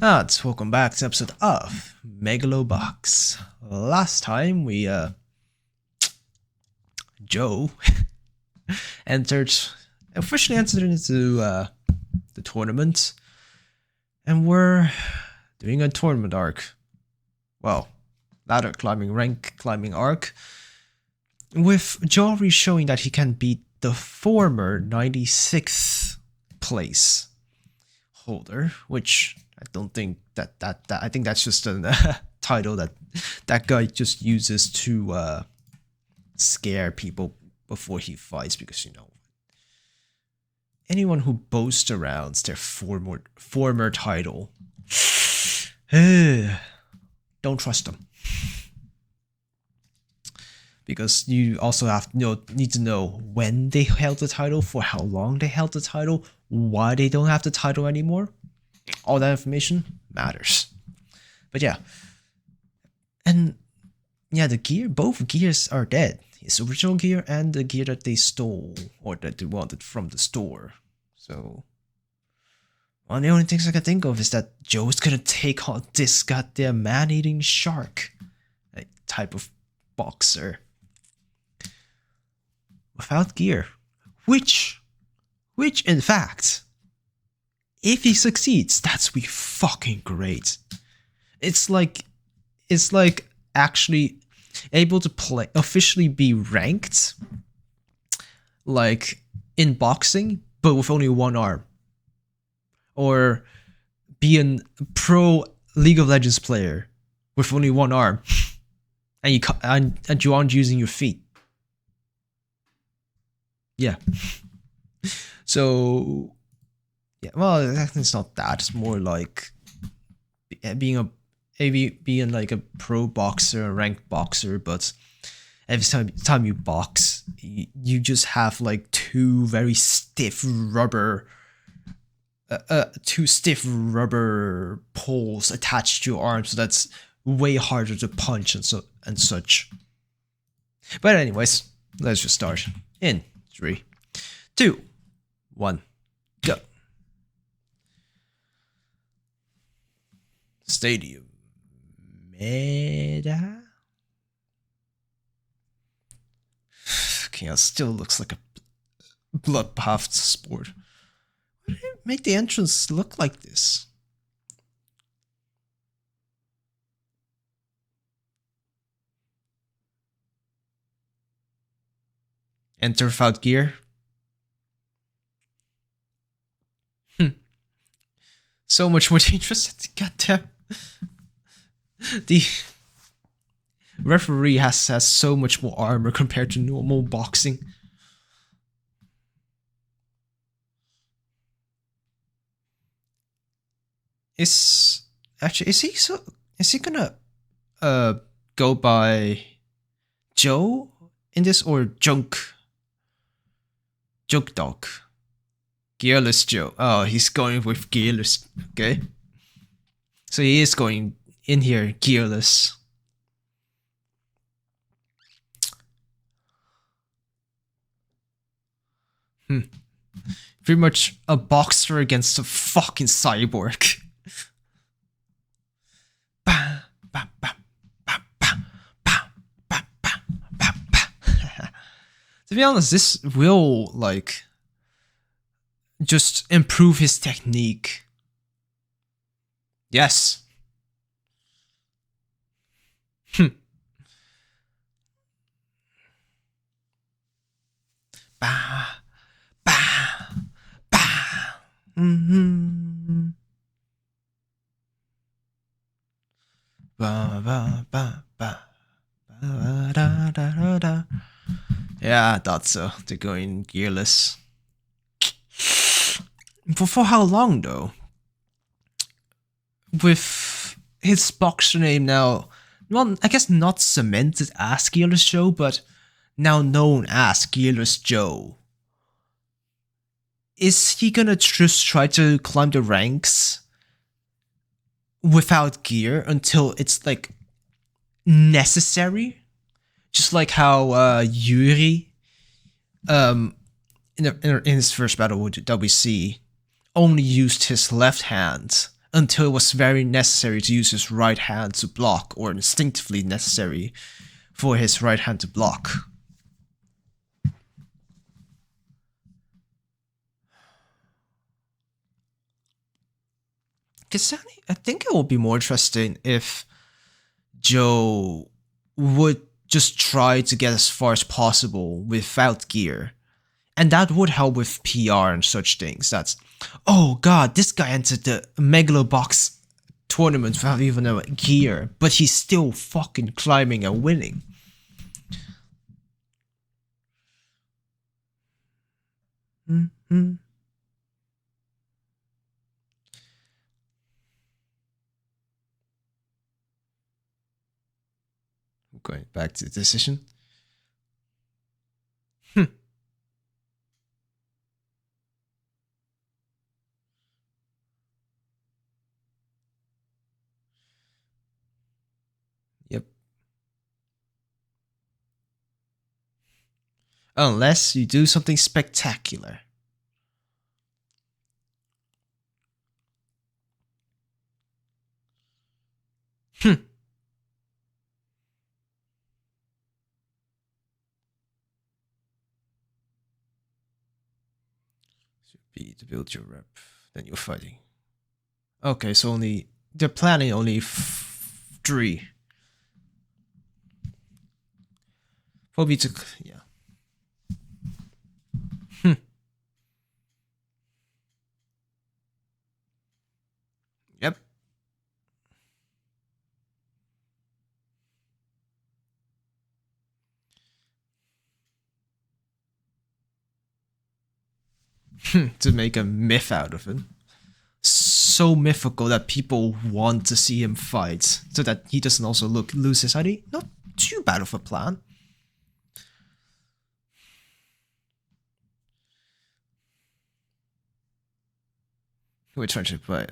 Welcome back to episode of Megalo Box. Last time we Joe officially entered into the tournament, and we're doing a tournament arc. Well, ladder climbing, rank climbing arc, with Jory showing that he can beat the former 96th place holder, which I don't think that I think that's just a title that guy just uses to scare people before he fights, because you know, anyone who boasts around their former title, don't trust them, because you also have to need to know when they held the title, for how long they held the title, why they don't have the title anymore. All that information matters. But yeah. And yeah, the gear, both gears are dead. His original gear and the gear that they stole, or that they wanted from the store. So one of the only things I can think of is that Joe's gonna take on this goddamn man-eating shark type of boxer without gear. Which in fact, if he succeeds, that's be fucking great. It's like actually able to officially be ranked, like in boxing, but with only one arm, or be a pro League of Legends player with only one arm, and you aren't using your feet. Yeah. So. Yeah, well, it's not that. It's more like being like a pro boxer, a ranked boxer, but every time you box, you just have like two stiff rubber poles attached to your arms, so that's way harder to punch and such. But anyways, let's just start in 3, 2, 1, go. Stadium Meta. Okay, it still looks like a bloodbath sport. Why did it make the entrance look like this? Enter without gear. So much more dangerous. Goddamn. The referee has so much more armor compared to normal boxing. Is he gonna go by Joe in this, or Junk Dog? Gearless Joe. Oh, he's going with gearless. Okay. So he is going in here gearless. Pretty much a boxer against a fucking cyborg. To be honest, this will like just improve his technique. Yes. Bah, bah, bah. Ba ba ba ba ba da da da. Yeah, I thought so. They're going gearless. For how long though? With his boxer name now, well, I guess not cemented as Gearless Joe, but now known as Gearless Joe. Is he gonna just try to climb the ranks without gear until it's like necessary? Just like how Yuri, in his first battle that we see, only used his left hand until it was very necessary to use his right hand to block, or instinctively necessary for his right hand to block. Because I think it would be more interesting if Joe would just try to get as far as possible without gear. And that would help with PR and such things. That's, oh god, this guy entered the Megalo Box tournament without even a gear, but he's still fucking climbing and winning. Going back to the decision. Yep. Unless you do something spectacular. To build your rep, then you're fighting. Okay, so only they're planning only 3. Probably to yeah. Yep. To make a myth out of him. So mythical that people want to see him fight, so that he doesn't also lose his ID. Not too bad of a plan. We're trying to play.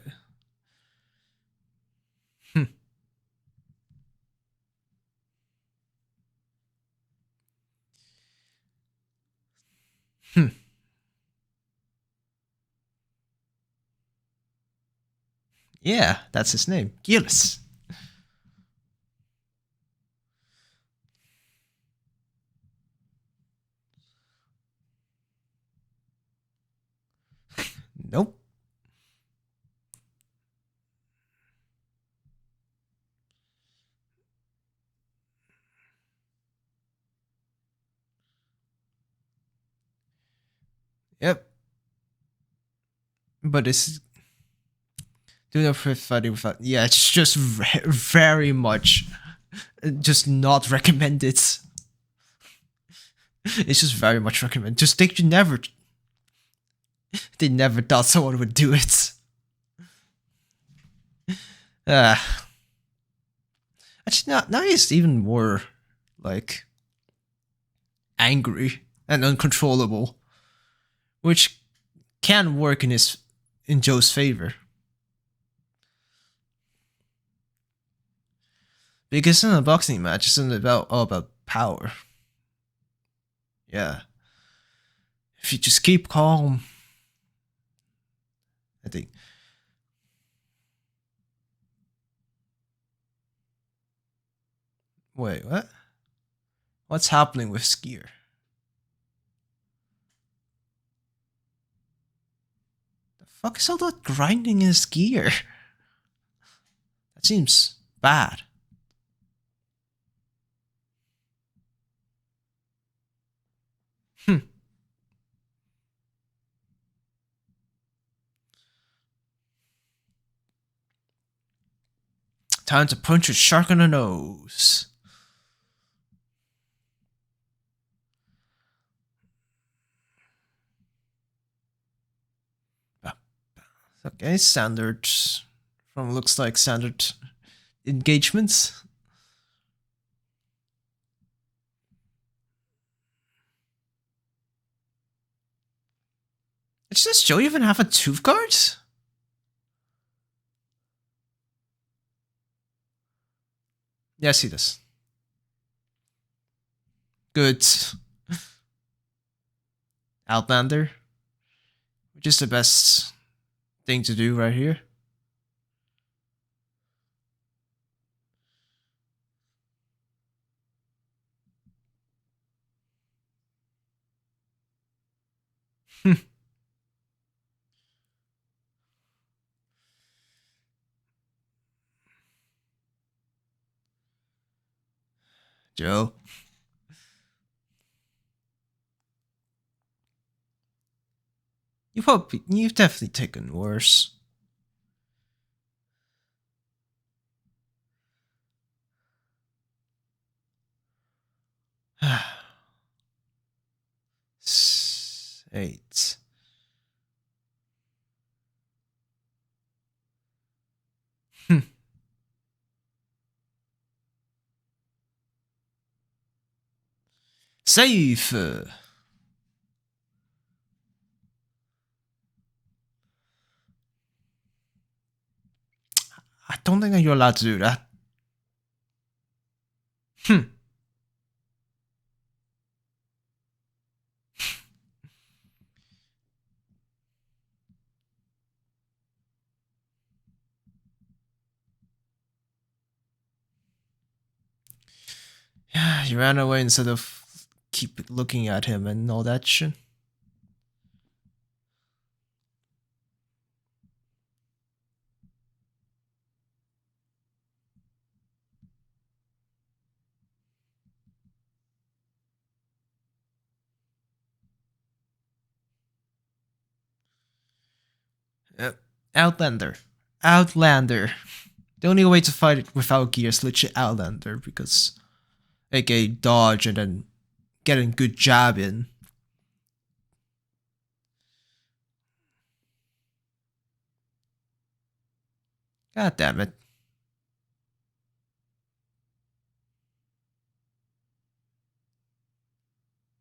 Yeah, that's his name, Gillis. Nope. Yep. But it's doing a fighting without. Yeah, it's just very much just not recommended. It's just very much recommended. Just think they never thought someone would do it. Actually, now he's even more like angry and uncontrollable, which can work in Joe's favor. Because in a boxing match, it's all about power. Yeah. If you just keep calm, I think. Wait, what? What's happening with Skier? The fuck is all that grinding in his gear? That seems bad. Time to punch a shark in the nose. Okay, standard. From looks like standard engagements. Does Joe even have a tooth guard? Yes, he does. Good. Outlander, which is the best thing to do right here. Joe. You've definitely taken worse. Eight. Safe. I don't think that you're allowed to do that. Yeah, you ran away instead of keep looking at him and all that shit. Outlander. Outlander. The only way to fight it without gear is legit Outlander because aka dodge and then getting good jab in. God damn it.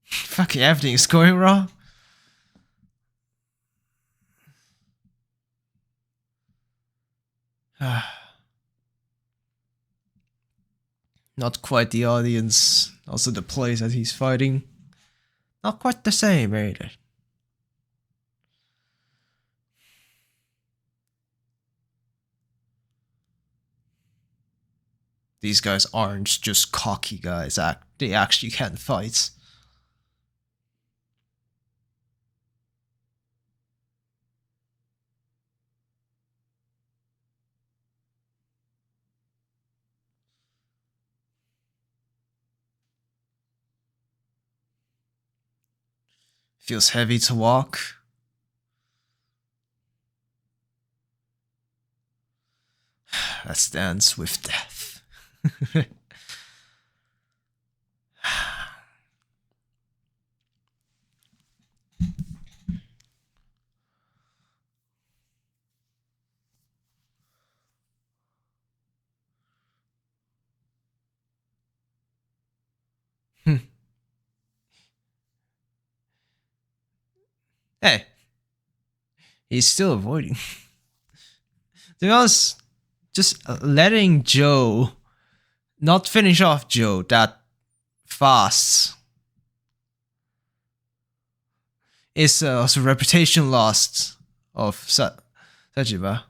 Fucking everything is going wrong. Not quite the audience, also the place that he's fighting. Not quite the same either. These guys aren't just cocky guys, they actually can fight. Feels heavy to walk. Let's dance with death. Hey, he's still avoiding. To be honest, just letting Joe not finish off Joe that fast is also reputation lost of Samejima.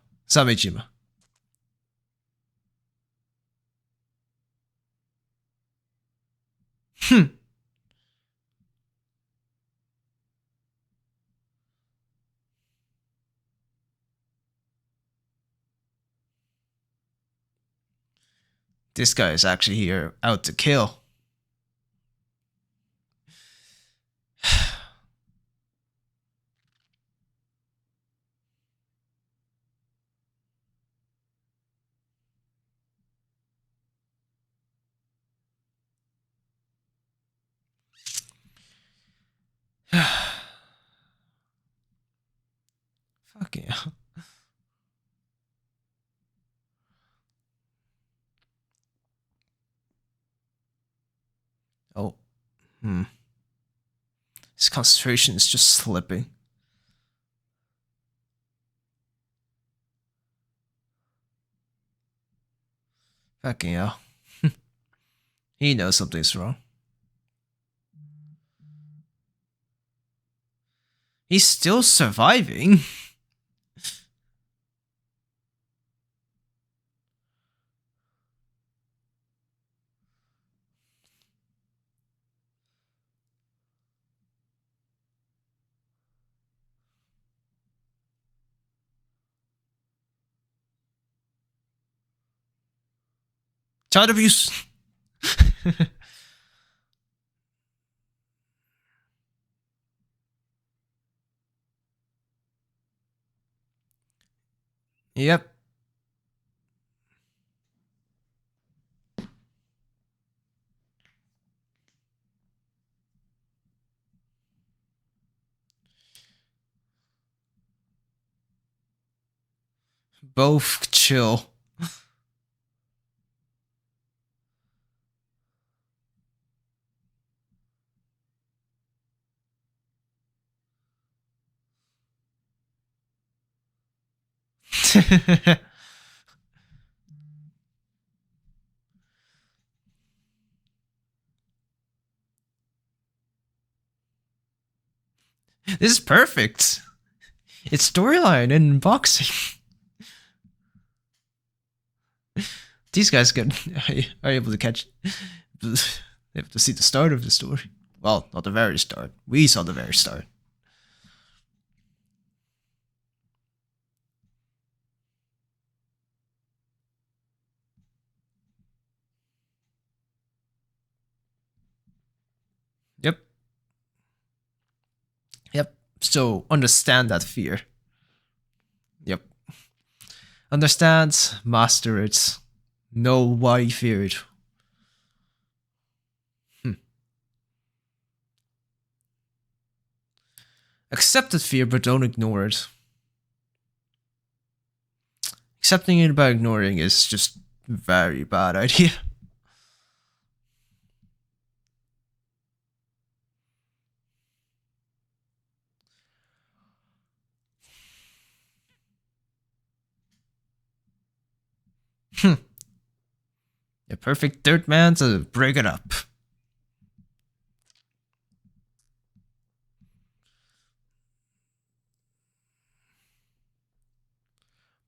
This guy is actually here out to kill. Fucking hell. Oh. His concentration is just slipping. Fucking hell. He knows something's wrong. He's still surviving. Child abuse. Yep. Both chill. This is perfect. It's storyline in boxing. These guys are able to catch, able to see the start of the story. Well, not the very start. We saw the very start. Yep. Yep. So understand that fear. Yep. Understand, master it, know why you fear it. Accept the fear, but don't ignore it. Accepting it by ignoring is just a very bad idea. A perfect third man to break it up.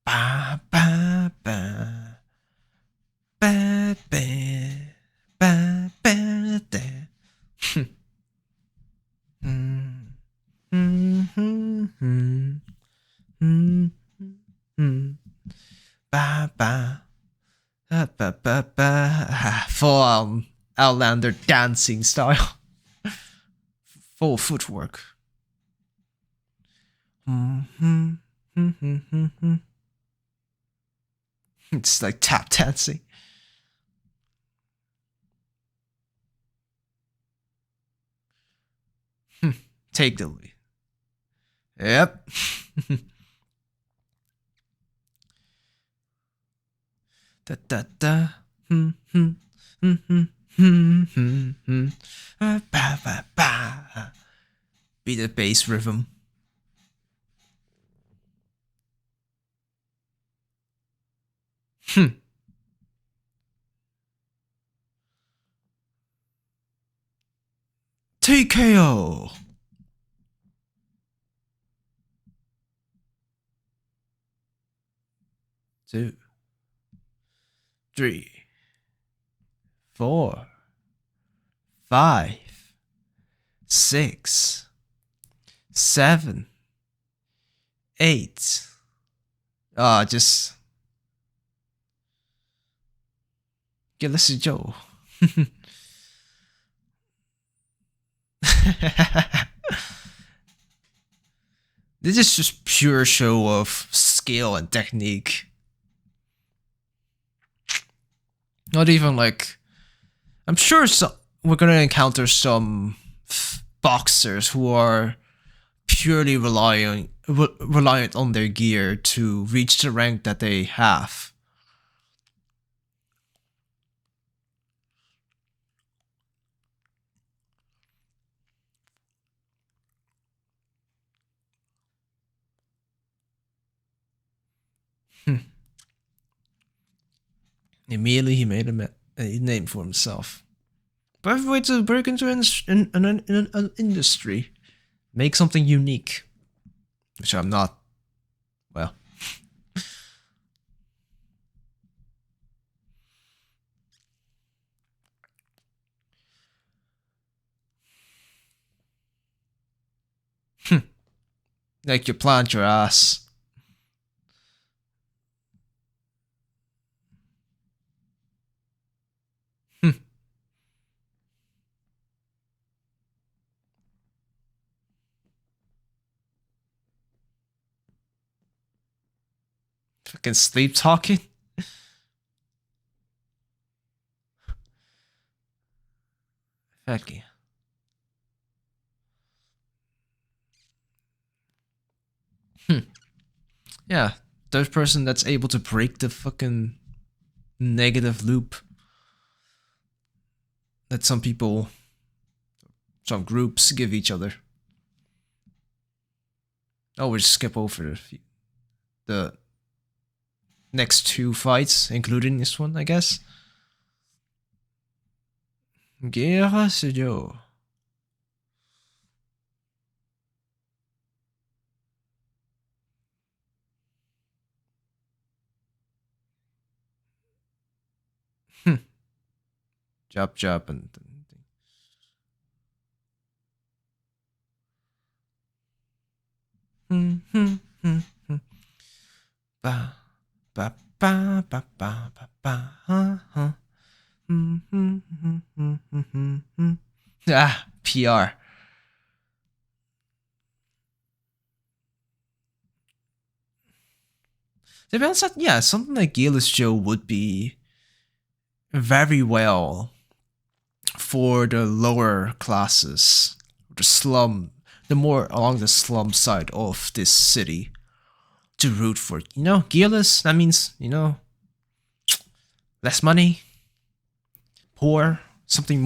Ba ba ba ba ba ba ba da. Ba ba. Ba ba ba. Full Outlander dancing style. Full footwork. It's like tap dancing. Take the lead. Yep. Da da da. Ba ba ba. Be the bass rhythm. TKO. 2, 3, 4, 5, 6, 7, 8. Just Gillis Joe. This is just pure show of skill and technique. Not even like, I'm sure we're gonna encounter some boxers who are purely reliant on their gear to reach the rank that they have. Immediately he made a name for himself. Perfect way to break into an industry. Make something unique. Which I'm not. Well. Like you plant your ass. Fucking sleep talking. Heck yeah. Yeah, third person that's able to break the fucking negative loop that some people, some groups give each other. Oh, we'll just skip over the next two fights, including this one, I guess. Guerra Sejo. Jump and ba ba ba ba ba ba ba ah, PR. To be honest, yeah, something like Gearless Joe would be very well for the lower classes, the slum, the more along the slum side of this city to root for. You know, gearless, that means, you know, less money, poor, someone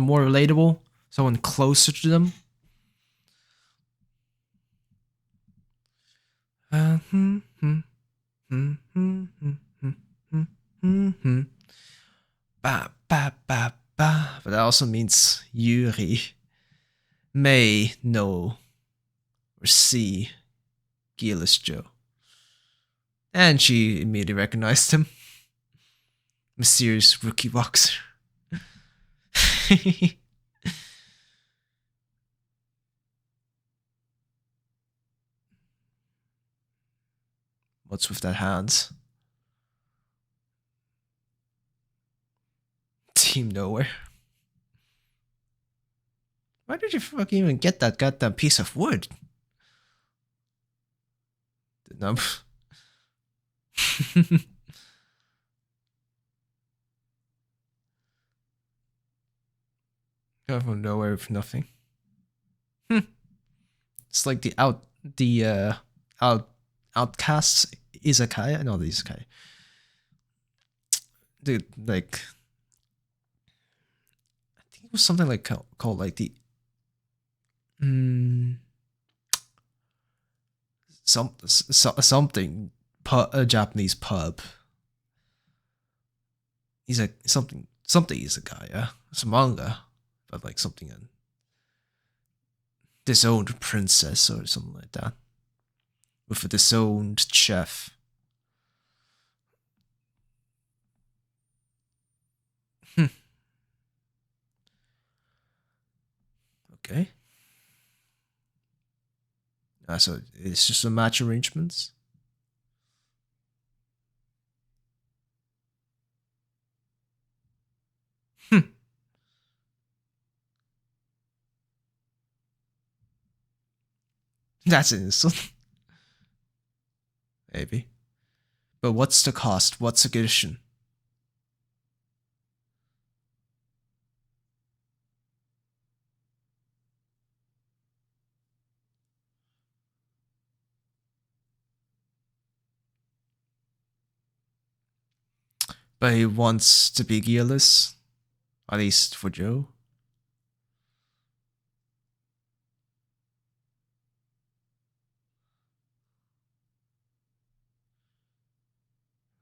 more relatable, someone closer to them. Ba ba ba ba. But that also means Yuri may know or see Gearless Joe. And she immediately recognized him. Mysterious rookie boxer. What's with that hand? Team Nowhere. Why did you fucking even get that goddamn piece of wood? The number. Come from nowhere with nothing. It's like the outcasts izakaya. No, the izakaya. Dude, like, I think it was something like called like the something a Japanese pub. He's like something izakaya. It's a manga, but like something in disowned princess or something like that, with a disowned chef. Okay. So it's just a match arrangements. That's an insult. Maybe. But what's the cost? What's the condition? But he wants to be gearless. At least for Joe.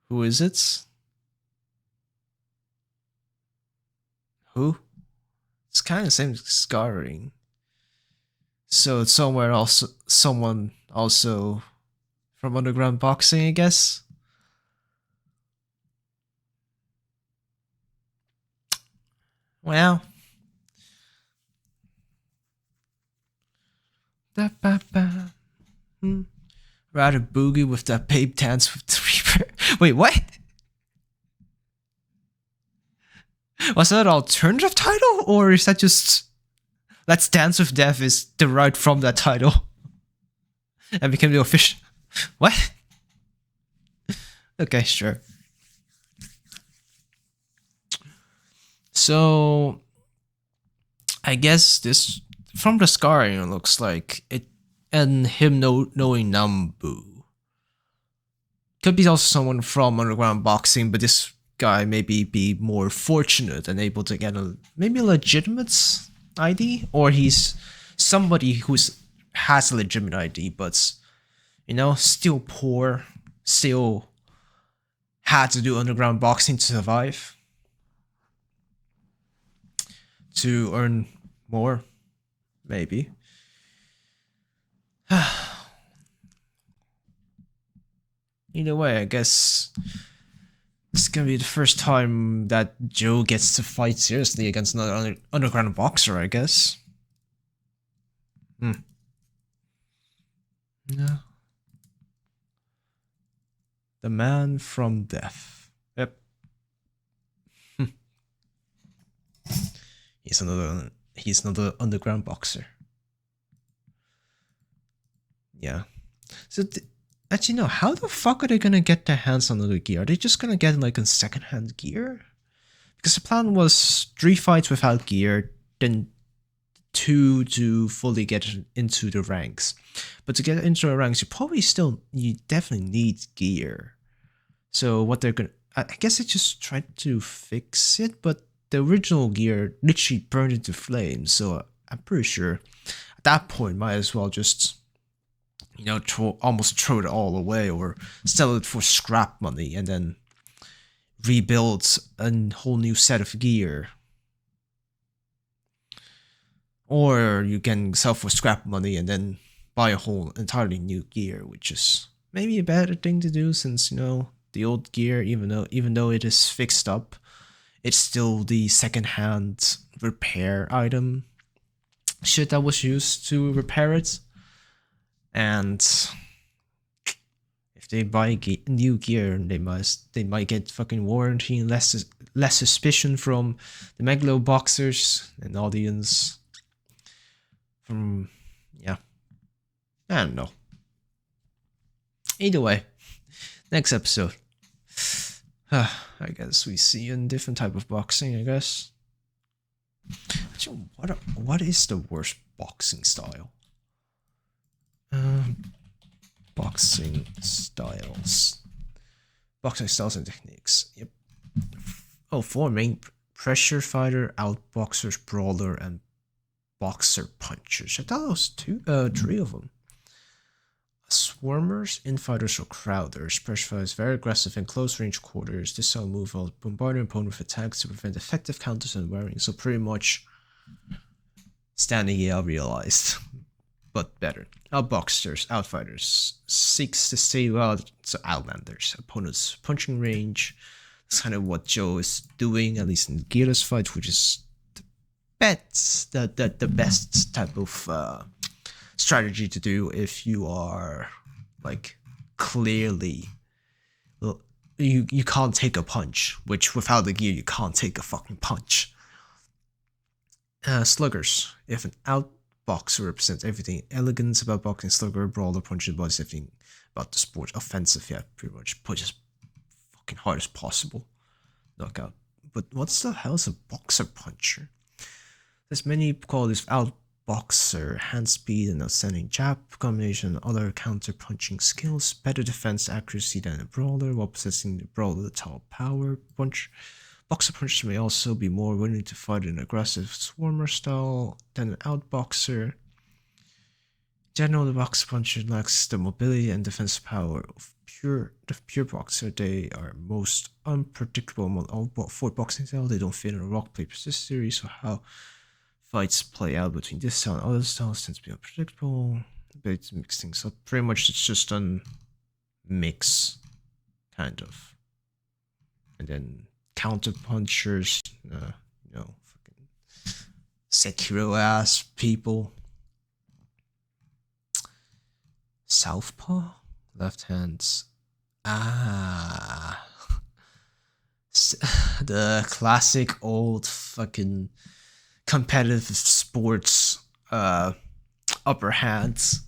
Who is it? Who? It's kind of the same scarring. So it's somewhere also, someone also from underground boxing, I guess. Well. Rather boogie with that babe dance with the Reaper. Wait, what? Was that an alternative title? Or is that just Let's Dance with Death is derived from that title? And became the official. What? Okay, sure. So I guess this from the scarring it looks like it, and him knowing Nambu could be also someone from underground boxing, but this guy maybe be more fortunate and able to get maybe a legitimate ID, or he's somebody who's has a legitimate ID, but still poor, still had to do underground boxing to survive, to earn more, maybe. Either way, I guess it's gonna be the first time that Joe gets to fight seriously against another underground boxer, I guess. Yeah. The man from death. Yep. He's another underground boxer. Yeah. So actually, no. How the fuck are they gonna get their hands on the gear? Are they just gonna get like a secondhand gear? Because the plan was 3 fights without gear, then 2 to fully get into the ranks. But to get into the ranks, you definitely need gear. So what they're gonna, I guess they just tried to fix it, but the original gear literally burned into flames. So I'm pretty sure at that point might as well just almost throw it all away or sell it for scrap money and then rebuild a whole new set of gear. Or you can sell for scrap money and then buy a whole entirely new gear, which is maybe a better thing to do since, the old gear, even though it is fixed up, it's still the second-hand repair item shit that was used to repair it. And if they buy new gear, they might get fucking warranty and less suspicion from the Megalo Boxers and audience. I don't know. Either way, next episode. I guess we see a different type of boxing, I guess. Actually, what is the worst boxing style? Boxing styles. Boxing styles and techniques. Yep. Oh, 4 main: pressure fighter, outboxers, brawler, and boxer punchers. I thought it was 3 of them. Swarmers, infighters, or crowders. Pressure fighters very aggressive in close range quarters. This style move while bombarding opponent with attacks to prevent effective counters and wearing. So pretty much standing AL realized, but better. Outboxers, outfighters, seeks to stay well. So outlanders, opponent's punching range. That's kind of what Joe is doing, at least in the gearless fight, which is the best type of strategy to do if you are like clearly you can't take a punch, which without the gear you can't take a fucking punch. Sluggers, if an outboxer represents everything elegant about boxing, slugger, brawler, puncher, bodies, everything about the sport. Offensive, yeah, pretty much push as fucking hard as possible. Knockout. But what's the hell's a boxer puncher? There's many qualities of outboxer: hand speed and outstanding jab combination, other counter punching skills, better defense accuracy than a brawler, while possessing the brawler top power. Boxer punchers may also be more willing to fight an aggressive swarmer style than an outboxer. In general, the boxer puncher lacks the mobility and defense power of the pure boxer. They are most unpredictable among all 4 boxing styles. They don't fit in a rock paper scissors theory, so how fights play out between this style and other styles tends to be unpredictable. But mix things up. Pretty much it's just a mix, kind of. And then counter punchers, fucking Sekiro ass people. Southpaw, left hands. The classic old fucking competitive sports upper hands.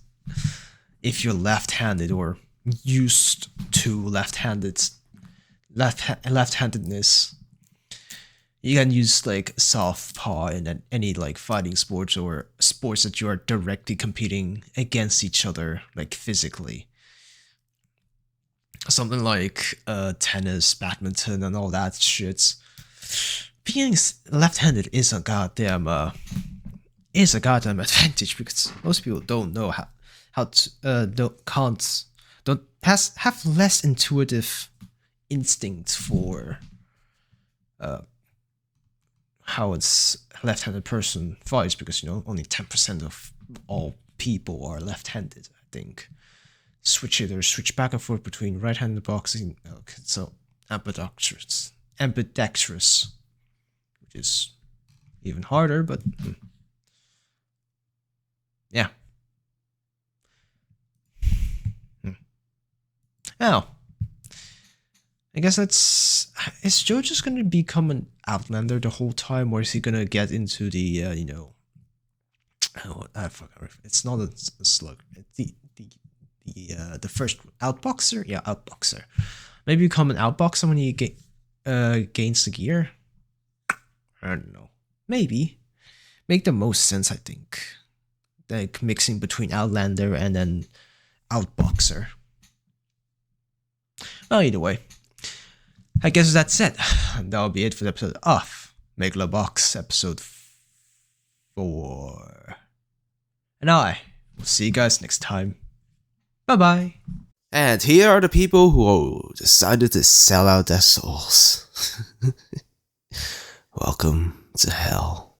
If you're left-handed or used to left-handed left-handedness. You can use like soft paw in any like fighting sports or sports that you are directly competing against each other, like physically. Something like tennis, badminton, and all that shit. Being left-handed is a goddamn advantage because most people don't know how to don't have less intuitive instinct for how a left-handed person fights, because only 10% of all people are left-handed, I think. Switch back and forth between right-handed boxing. Okay, so ambidextrous, which is even harder, but yeah. Now, I guess is Joe just gonna become an outlander the whole time, or is he gonna get into the I forgot. It's not a slug. The first outboxer, yeah, outboxer. Maybe become an outboxer when he gains the gear. I don't know. Maybe make the most sense. I think like mixing between outlander and then outboxer. Well, either way, I guess that's it. That'll be it for the episode of Megalo Box, episode 4. And I will see you guys next time. Bye-bye. And here are the people who decided to sell out their souls. Welcome to hell.